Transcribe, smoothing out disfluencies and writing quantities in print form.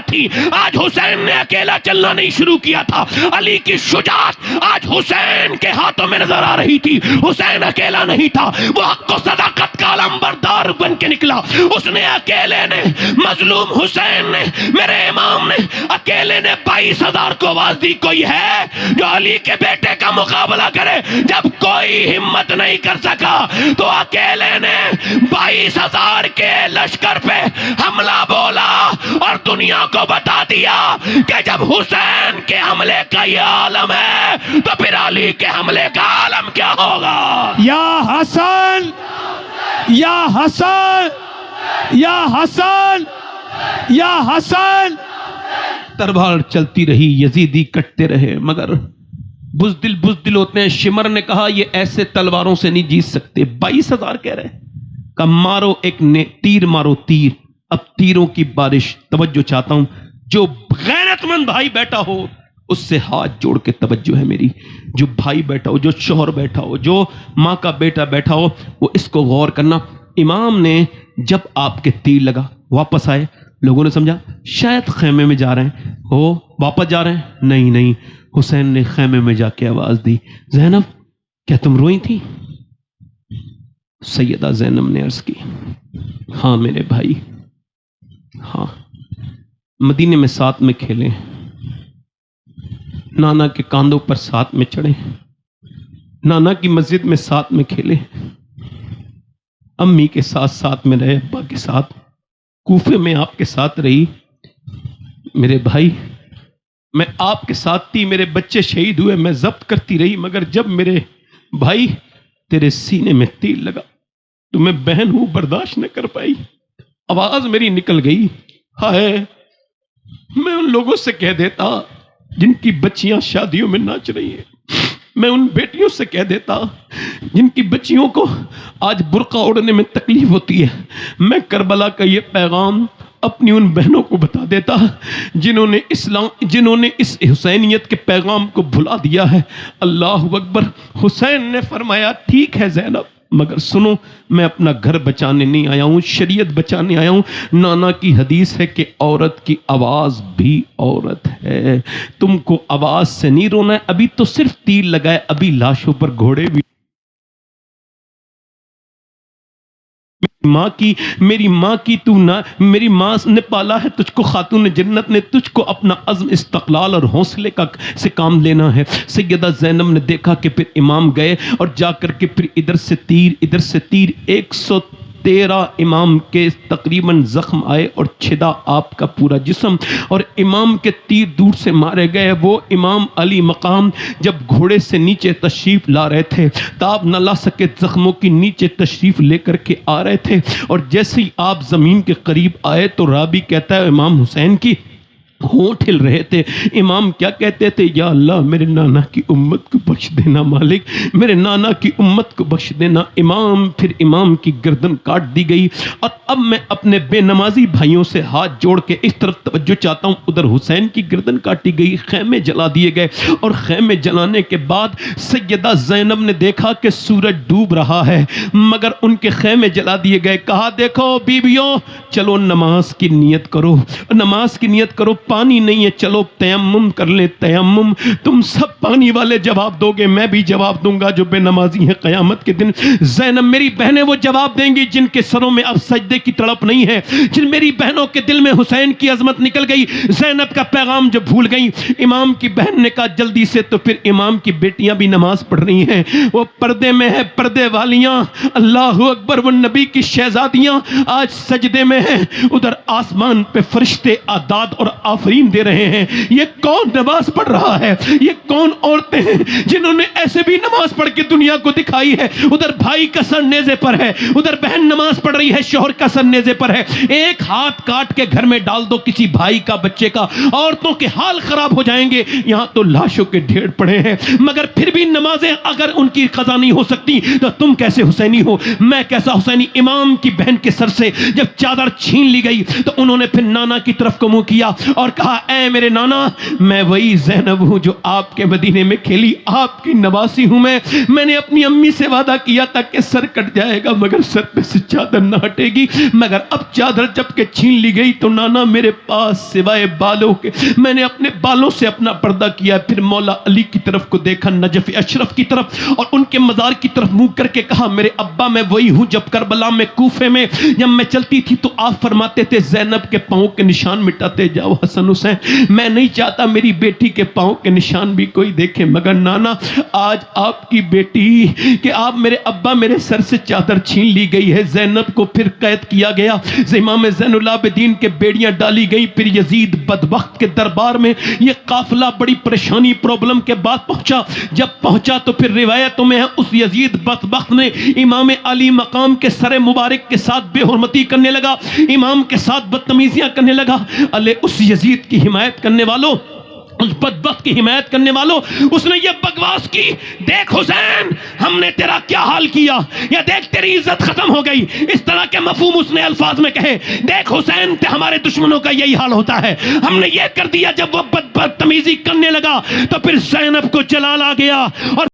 تھی، آج حسین نے اکیلا چلنا نہیں شروع کیا تھا۔ علی کی شجاعت آج حسین کے ہاتھوں میں نظر آ رہی تھی۔ حسین اکیلا نہیں تھا، وہ حق و صداقت کا علمبردار بن کے نکلا۔ اس نے اکیلے نے، مظلوم حسین نے، میرے امام نے اکیلے نے 22,000 کو آواز دی، کوئی ہے جو علی کے بیٹے کا مقابلہ کرے؟ جب کوئی ہمت نہیں کر سکا تو اکیلے نے 22,000 کے لشکر پہ حملہ بولا اور دنیا کو بتا دیا کہ جب حسین کے حملے کا یہ عالم ہے تو پھر علی کے حملے کا عالم کیا ہوگا؟ یا حسن، یا حسن، یا حسن، یا حسن۔ تلوار چلتی رہی، یزیدی کٹتے رہے، مگر بزدل ہوتے ہیں۔ شمر نے کہا یہ ایسے تلواروں سے نہیں جیت سکتے۔ 22,000 کہہ رہے کہ مارو ایک تیر، مارو تیر، اب تیروں کی بارش۔ توجہ چاہتا ہوں، جو غیرت مند بھائی بیٹھا ہو اس سے ہاتھ جوڑ کے توجہ ہے میری، جو بھائی بیٹھا ہو، جو شوہر بیٹھا ہو، جو ماں کا بیٹا بیٹھا ہو، وہ اس کو غور کرنا۔ امام نے جب آپ کے تیر لگا واپس آئے، لوگوں نے سمجھا شاید خیمے میں جا رہے ہیں، ہو واپس جا رہے ہیں، نہیں، حسین نے خیمے میں جا کے آواز دی، زینب کیا تم روئی تھی؟ سیدہ زینب نے عرض کی ہاں میرے بھائی، ہاں مدینے میں ساتھ میں کھیلے، نانا کے کاندھوں پر ساتھ میں چڑھے، نانا کی مسجد میں ساتھ میں کھیلے، امی کے ساتھ میں رہے، ابا کے ساتھ، کوفے میں آپ کے ساتھ رہی۔ میرے بھائی میں آپ کے ساتھ تھی، میرے بچے شہید ہوئے، میں ضبط کرتی رہی، مگر جب میرے بھائی تیرے سینے میں تیر لگا تو میں بہن ہوں، برداشت نہ کر پائی، آواز میری نکل گئی، ہائے میں ان لوگوں سے کہہ دیتا جن کی بچیاں شادیوں میں ناچ رہی ہیں، میں ان بیٹیوں سے کہہ دیتا جن کی بچیوں کو آج برقع اوڑھنے میں تکلیف ہوتی ہے، میں کربلا کا یہ پیغام اپنی ان بہنوں کو بتا دیتا جنہوں نے اس حسینیت کے پیغام کو بھلا دیا ہے۔ اللہ اکبر۔ حسین نے فرمایا ٹھیک ہے زینب، مگر سنو میں اپنا گھر بچانے نہیں آیا ہوں، شریعت بچانے آیا ہوں۔ نانا کی حدیث ہے کہ عورت کی آواز بھی عورت ہے، تم کو آواز سے نہیں رونا ہے، ابھی تو صرف تیر لگائے، ابھی لاشوں پر گھوڑے بھی۔ میری ماں کی تو نہ، میری ماں نے پالا ہے تجھ کو، خاتون جنت نے تجھ کو اپنا عزم، استقلال اور حوصلے سے کام لینا ہے۔ سیدہ زینب نے دیکھا کہ پھر امام گئے اور جا کر کے پھر ادھر سے تیر 113 امام کے تقریباً زخم آئے اور چھدا آپ کا پورا جسم، اور امام کے تیر دور سے مارے گئے۔ وہ امام علی مقام جب گھوڑے سے نیچے تشریف لا رہے تھے، تاب نہ لا سکے، زخموں کی نیچے تشریف لے کر کے آ رہے تھے، اور جیسے ہی آپ زمین کے قریب آئے تو رابی کہتا ہے امام حسین کی ہونٹ ہل رہے تھے۔ امام کیا کہتے تھے؟ یا اللہ میرے نانا کی امت کو بخش دینا مالک، میرے نانا کی امت کو بخش دینا۔ پھر امام کی گردن کاٹ دی گئی، اور اب میں اپنے بے نمازی بھائیوں سے ہاتھ جوڑ کے اس طرف توجہ چاہتا ہوں، ادھر حسین کی گردن کاٹی گئی، خیمے جلا دیے گئے، اور خیمے جلانے کے بعد سیدہ زینب نے دیکھا کہ سورج ڈوب رہا ہے، مگر ان کے خیمے جلا دیے گئے۔ کہا دیکھو بیویوں، چلو نماز کی نیت کرو، نماز کی نیت کرو، پانی نہیں ہے چلو تیمم کر لیں، تیمم۔ تم سب پانی والے جواب دو گے، میں بھی جواب دوں گا جو بے نمازی ہیں قیامت کے دن۔ زینب میری بہنیں وہ جواب دیں گی جن کے سروں میں اب سجدے کی تڑپ نہیں ہے، جن میری بہنوں کے دل میں حسین کی عظمت نکل گئی، زینب کا پیغام جو بھول گئی۔ امام کی بہن نے کہا جلدی سے، تو پھر امام کی بیٹیاں بھی نماز پڑھ رہی ہیں، وہ پردے میں ہے، پردے والیاں، اللہ اکبر، وہ نبی کی شہزادیاں آج سجدے میں ہیں، ادھر آسمان پہ فرشتے اعداد اور آفرین دے رہے ہیں۔ یہ کون نماز پڑھ رہا ہے؟ یہ کون عورتیں ہیں جنہوں نے ایسے بھی نماز پڑھ کے دنیا کو دکھائی ہے؟ ادھر بھائی کا سر نیزے پر ہے، ادھر بہن نماز پڑھ رہی ہے، شوہر کا سر نیزے پر ہے۔ ایک ہاتھ کاٹ کے گھر میں ڈال دو کسی بھائی کا، بچے کا، عورتوں کے حال خراب ہو جائیں گے۔ یہاں تو لاشوں کے ڈھیر پڑے ہیں، مگر پھر بھی نمازیں اگر ان کی قضا نہیں ہو سکتی تو تم کیسے حسینی ہو، میں کیسا حسینی؟ امام کی بہن کے سر سے جب چادر چھین لی گئی تو انہوں نے پھر نانا کی طرف کو منہ کیا، اور اور کہا اے میرے نانا میں وہی زینب ہوں جو آپ کے مدینے میں کھیلی، آپ کی نواسی ہوں میں نے اپنی امی سے وعدہ کیا تھا کہ سر کٹ جائے گا مگر سر پہ سے چادر نہ ہٹے گی، مگر اب چادر جب کہ چھین لی گئی تو نانا میرے پاس سوائے بالوں کے میں نے اپنے بالوں سے اپنا پردہ کیا۔ پھر مولا علی کی طرف کو دیکھا، نجف اشرف کی طرف، اور ان کے مزار کی طرف منہ کر کے کہا میرے ابا میں وہی ہوں جب کربلا میں کوفے میں جب میں چلتی تھی تو آپ فرماتے تھے زینب کے پاؤں کے نشان مٹاتے جاؤ حسن حسین، میں نہیں چاہتا میری بیٹی کے پاؤں کے نشان بھی کوئی دیکھے، مگر نانا آج آپ کی بیٹی کہ آپ میرے ابا میرے سر سے چادر چھین لی گئی ہے، زینب کو پھر قید کیا گیا، امام زین العابدین کے بیڑیاں ڈالی گئی، پھر یزید بدبخت کے دربار میں یہ قافلہ بڑی پریشانی پرابلم کے بعد پہنچا، جب پہنچا تو پھر روایتوں میں ہے اس یزید بدبخت نے امام علی مقام کے سر مبارک کے ساتھ بے حرمتی کرنے لگا، امام کے ساتھ بدتمیزیاں کرنے لگا۔ اللہ اس یزید کی حمایت کرنے والوں، اس بدبخت کی حمایت کرنے والوں، اس نے یہ بکواس کی، دیکھ حسین ہم نے تیرا کیا حال کیا، یا دیکھ تیری عزت ختم ہو گئی، اس طرح کے مفہوم اس نے الفاظ میں کہے، دیکھ حسین ہمارے دشمنوں کا یہی حال ہوتا ہے، ہم نے یہ کر دیا۔ جب وہ بدتمیزی کرنے لگا تو پھر زینب کو جلال آ گیا اور